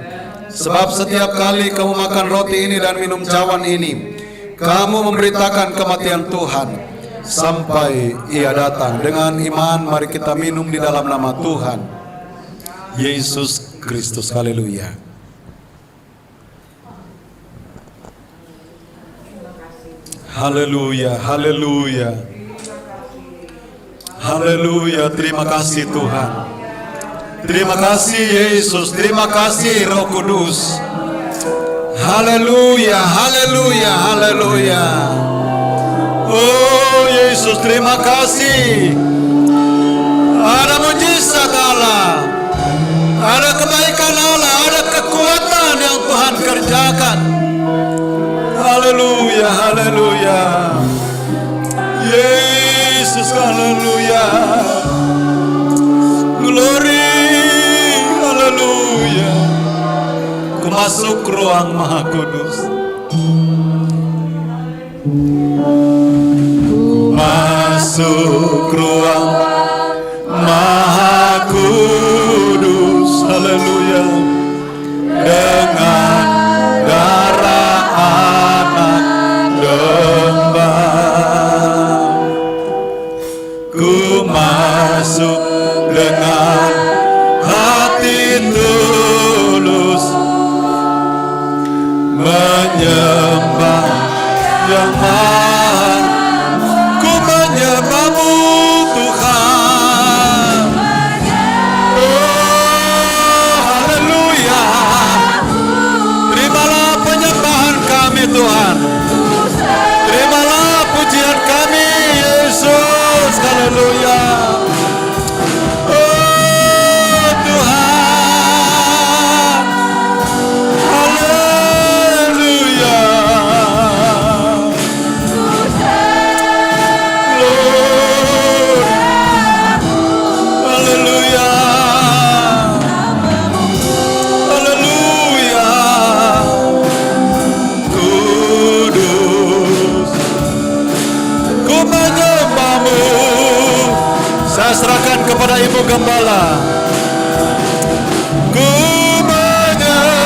Sebab setiap kali kamu makan roti ini dan minum cawan ini, kamu memberitakan kematian Tuhan sampai ia datang. Dengan iman mari kita minum di dalam nama Tuhan Yesus Kristus. Haleluya. Haleluya, haleluya. Haleluya, terima kasih Tuhan. Terima kasih Yesus, terima kasih Roh Kudus. Haleluya, haleluya, haleluya. Oh Yesus, terima kasih. Ada mujizat Allah, ada kebaikan Allah, ada kekuatan yang Tuhan kerjakan. Haleluya, haleluya. Yesus, haleluya. Glory, haleluya. Ku masuk ruang Maha Kudus. Masuk ruang Maha Kudus. Haleluya. Dengan darah anak domba, ku masuk dengan hati tulus, menyembah Yang Maha. Ku menyembahmu Tuhan. Oh haleluya. Terimalah penyembahan kami Tuhan. Terimalah pujian kami Yesus. Haleluya. Oh Tuhan. Haleluya. Lord. Haleluya. Haleluya. Kudus, ku menyembahmu. Saya serahkan kepada Ibu Gembala. Ku menyembahmu.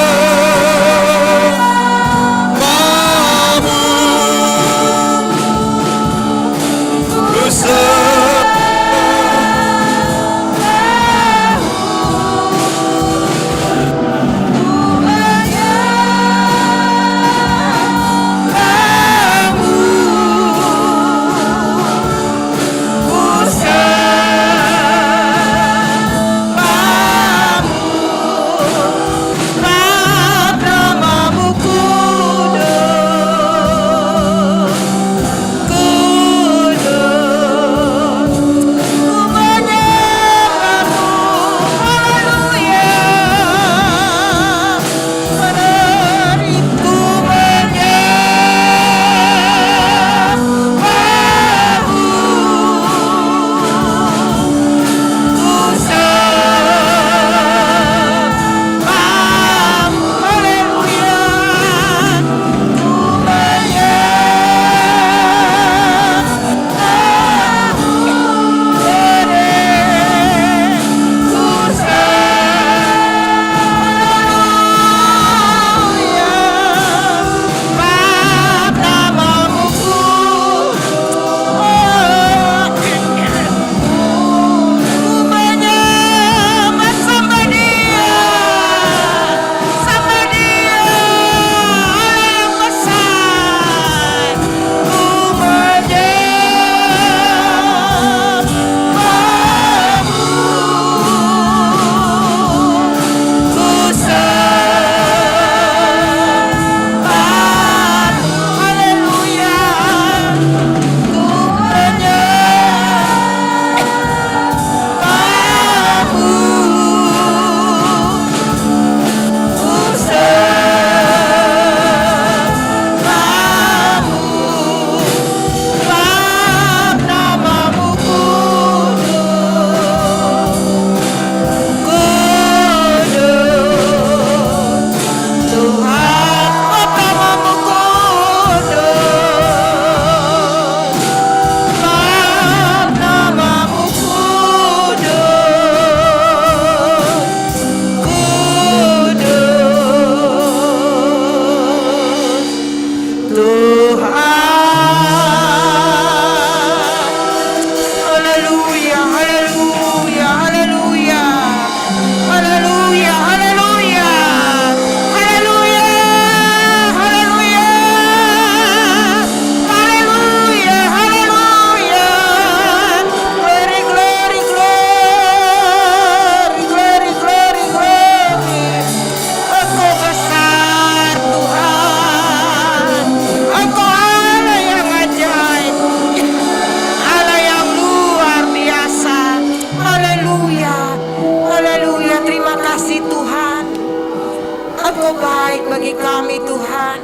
bagi kami Tuhan.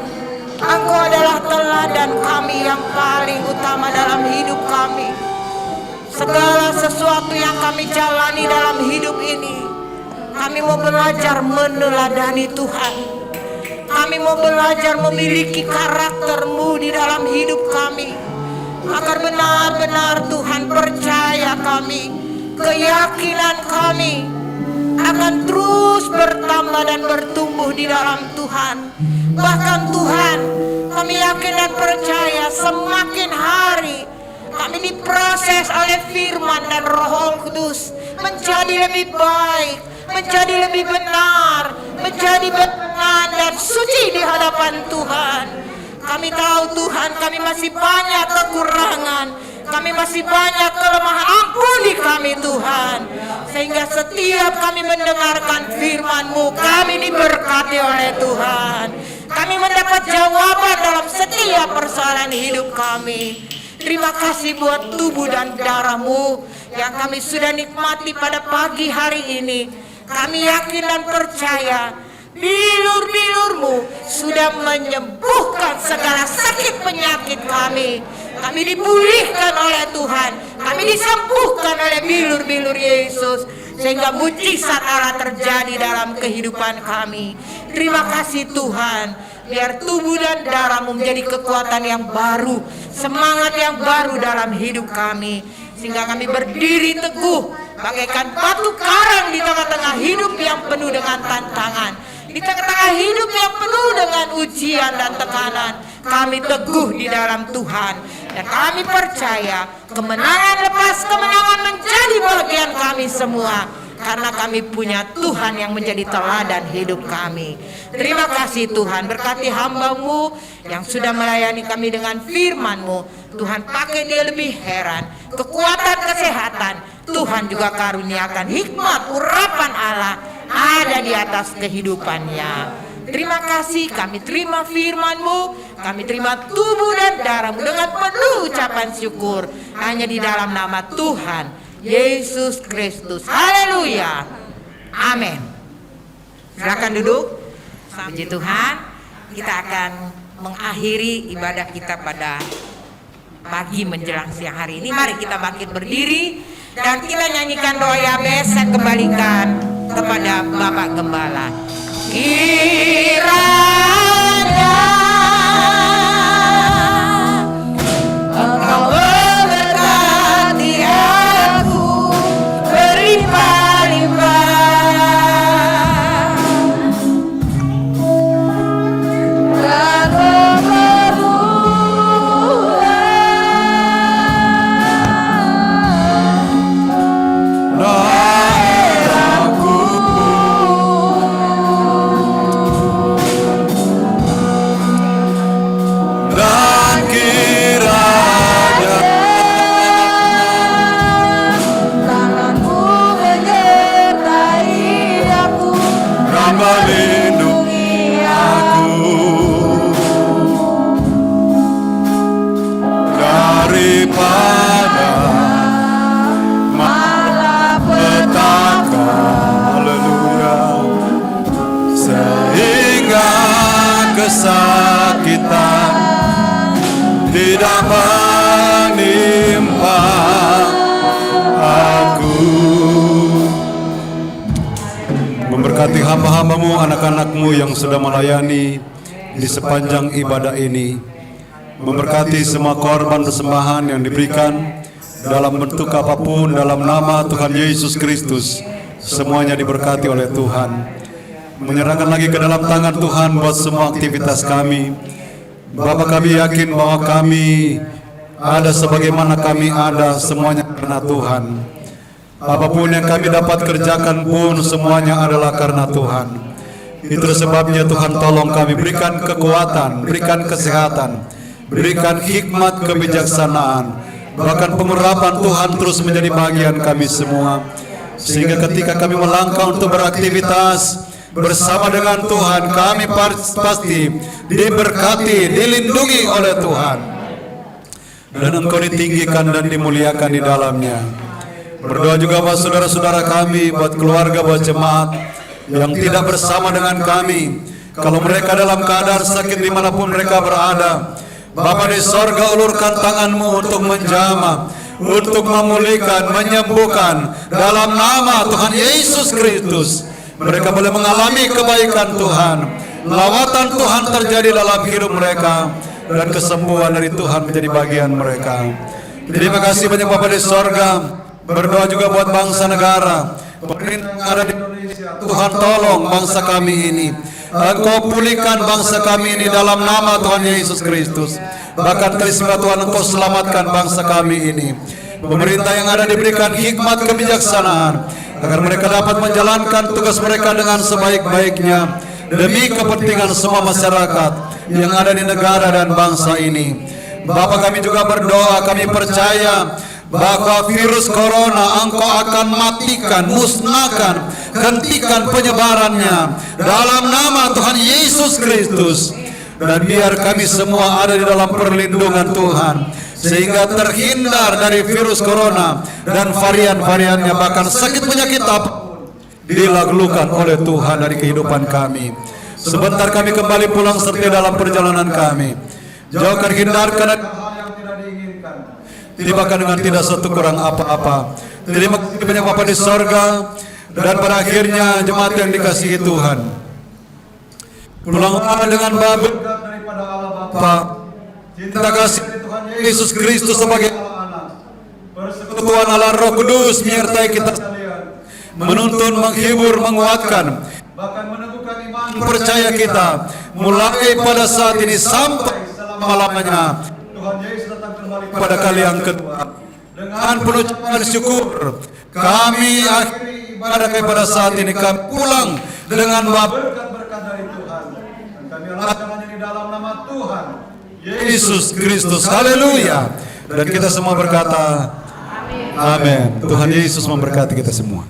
Engkau adalah teladan kami yang paling utama dalam hidup kami. Segala sesuatu yang kami jalani dalam hidup ini, kami mau belajar meneladani Tuhan. Kami mau belajar memiliki karakter-Mu di dalam hidup kami, agar benar-benar Tuhan percaya kami, keyakinan kami akan terus bertambah dan bertumbuh di dalam Tuhan. Bahkan Tuhan, kami yakin dan percaya semakin hari kami diproses oleh firman dan Roh Kudus menjadi lebih baik, menjadi lebih benar, menjadi benar dan suci di hadapan Tuhan. Kami tahu Tuhan, kami masih banyak kekurangan, kami masih banyak kelemahan. Ampuni kami Tuhan, sehingga setiap kami mendengarkan firman-Mu, kami diberkati oleh Tuhan. Kami mendapat jawaban dalam setiap persoalan hidup kami. Terima kasih buat tubuh dan darah-Mu yang kami sudah nikmati pada pagi hari ini. Kami yakin dan percaya bilur-bilur-Mu sudah menyembuhkan segala sakit penyakit kami. Kami dipulihkan oleh Tuhan, kami disembuhkan oleh bilur-bilur Yesus, sehingga mujizat Allah terjadi dalam kehidupan kami. Terima kasih Tuhan, biar tubuh dan darah-Mu menjadi kekuatan yang baru, semangat yang baru dalam hidup kami, sehingga kami berdiri teguh bagaikan batu karang di tengah-tengah hidup yang penuh dengan tantangan, di tengah-tengah hidup yang penuh dengan ujian dan tekanan. Kami teguh di dalam Tuhan, dan kami percaya kemenangan lepas kemenangan menjadi bagian kami semua, karena kami punya Tuhan yang menjadi teladan hidup kami. Terima kasih Tuhan, berkati hamba-Mu yang sudah melayani kami dengan firman-Mu. Tuhan pakai dia lebih heran, kekuatan kesehatan, Tuhan juga karuniakan hikmat urapan Allah ada di atas kehidupannya. Terima kasih, kami terima firman-Mu, kami terima tubuh dan darah-Mu dengan penuh ucapan syukur, hanya di dalam nama Tuhan Yesus Kristus. Haleluya. Amin. Silakan duduk. Puji Tuhan. Kita akan mengakhiri ibadah kita pada pagi menjelang siang hari ini. Mari kita bangkit berdiri dan kita nyanyikan doa Yabes. Saya kembalikan kepada Bapak Gembala. Kiranya Engkau memberkati aku berlimpah-limpah dan melindungi aku daripada malapetaka. Haleluya. Sehingga kesakitan tidak menimpa aku. Memberkati hamba-hamba-Mu, anak-anak-Mu yang sudah melayani di sepanjang ibadah ini. Memberkati semua korban persembahan yang diberikan dalam bentuk apapun dalam nama Tuhan Yesus Kristus. Semuanya diberkati oleh Tuhan. Menyerahkan lagi ke dalam tangan Tuhan buat semua aktivitas kami. Bapa, kami yakin bahwa kami ada sebagaimana kami ada, semuanya karena Tuhan. Apapun yang kami dapat kerjakan pun semuanya adalah karena Tuhan. Itu sebabnya Tuhan, tolong kami, berikan kekuatan, berikan kesehatan, berikan hikmat kebijaksanaan, bahkan pengurapan Tuhan terus menjadi bagian kami semua, sehingga ketika kami melangkah untuk beraktivitas bersama dengan Tuhan, kami pasti diberkati, dilindungi oleh Tuhan, dan Engkau ditinggikan dan dimuliakan di dalamnya. Berdoa juga buat saudara-saudara kami, buat keluarga, buat jemaat yang tidak bersama dengan kami, Kalau mereka dalam keadaan sakit dimanapun mereka berada, Bapa di sorga, ulurkan tangan-Mu untuk menjamah, untuk memulihkan, menyembuhkan dalam nama Tuhan Yesus Kristus. Mereka boleh mengalami kebaikan Tuhan, lawatan Tuhan terjadi dalam hidup mereka, dan kesembuhan dari Tuhan menjadi bagian mereka. Terima kasih banyak Bapa di sorga. Berdoa juga buat bangsa negara, pemerintah yang ada di Indonesia. Tuhan tolong bangsa kami ini, Engkau pulihkan bangsa kami ini dalam nama Tuhan Yesus Kristus. Bahkan teristimewa Tuhan, Engkau selamatkan bangsa kami ini. Pemerintah yang ada diberikan hikmat kebijaksanaan, agar mereka dapat menjalankan tugas mereka dengan sebaik-baiknya, demi kepentingan semua masyarakat yang ada di negara dan bangsa ini. Bapa, kami juga berdoa, kami percaya bahwa virus corona Engkau akan matikan, musnahkan, hentikan penyebarannya dalam nama Tuhan Yesus Kristus. Dan biar kami semua ada di dalam perlindungan Tuhan, sehingga terhindar dari virus corona dan varian-variannya, bahkan sakit penyakit apapun dilakukan oleh Tuhan dari kehidupan kami. Sebentar kami kembali pulang seperti dalam perjalanan kami. Jauhkan, hindarkan hal yang tidak diinginkan, tibakan dengan tidak satu kurang apa-apa. Terima kasih banyak Bapa di sorga. Dan pada akhirnya jemaat yang dikasihi Tuhan, pulang dengan berkat daripada Allah Bapa, cinta kasih Tuhan Yesus Kristus sebagai anak, persekutuan Allah Roh Kudus menyertai kita sekalian, menuntun, menghibur, menguatkan, bahkan meneguhkan iman percaya kita mulai pada saat ini sampai selama-lamanya. Tuhan Yesus datang kembali pada kali yang kedua. Dengan penuh ucapan syukur, kami akhiri ibadah kami pada saat ini. Kami pulang dengan berkat-berkat dari Tuhan, dan kami lakukan di dalam nama Tuhan Yesus Kristus. Haleluya. Dan kita semua berkata, amin. Tuhan Yesus memberkati kita semua.